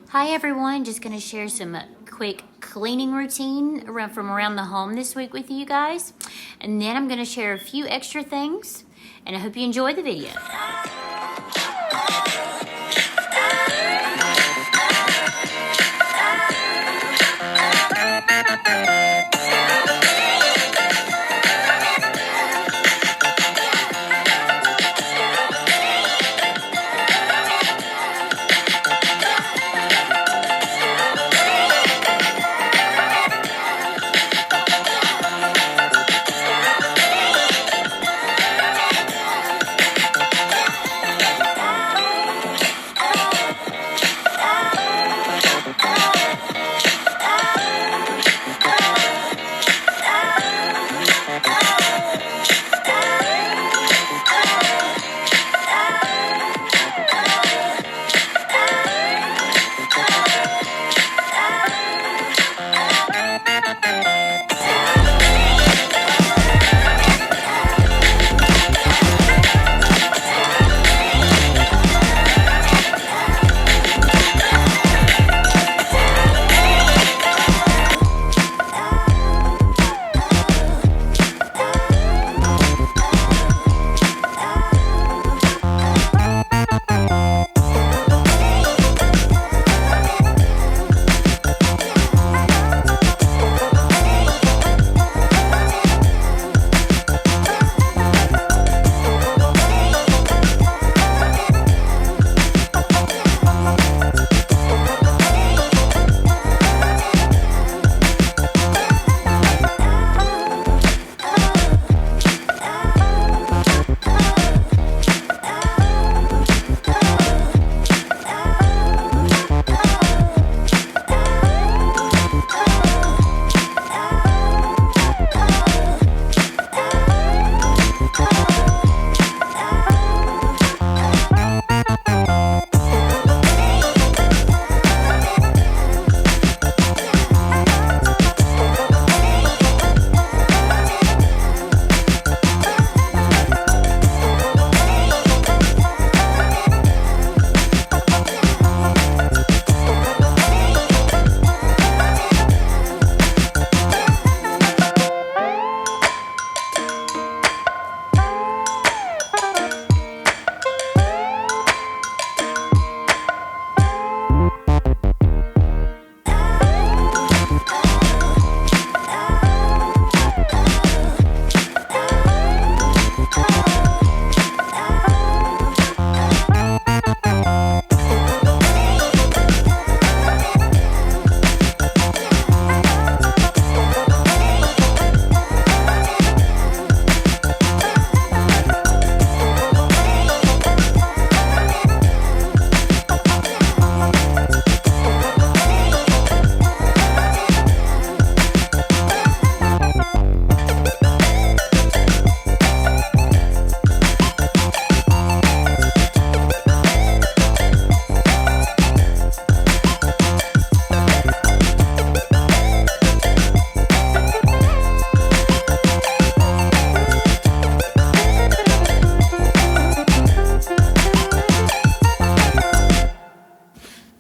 Hi everyone, just going to share some quick cleaning routine from around the home this week with you guys. And then I'm going to share a few extra things, and I hope you enjoy the video.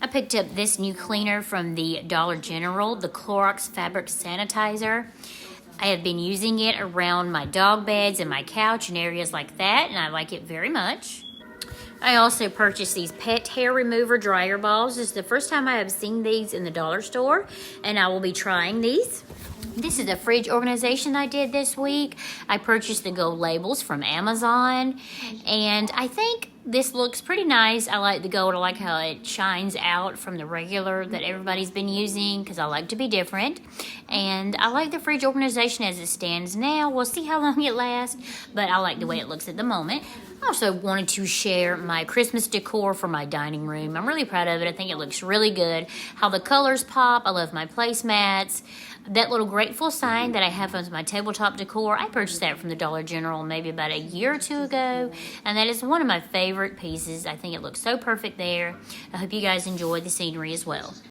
I picked up this new cleaner from the Dollar General, the Clorox Fabric Sanitizer. I have been using it around my dog beds and my couch and areas like that, and I like it very much. I also purchased these pet hair remover dryer balls. This is the first time I have seen these in the dollar store, and I will be trying these. This is a fridge organization I did this week. I purchased the gold labels from Amazon, and I think this looks pretty nice. I like the gold. I like how it shines out from the regular that everybody's been using because I like to be different. And I like the fridge organization as it stands now. We'll see how long it lasts, but I like the way it looks at the moment. I also wanted to share my Christmas decor for my dining room. I'm really proud of it. I think it looks really good. How the colors pop. I love my placemats. That little grateful sign that I have as my tabletop decor, I purchased that from the Dollar General maybe about a year or two ago, and that is one of my favorite pieces. I think it looks so perfect there. I hope you guys enjoy the scenery as well.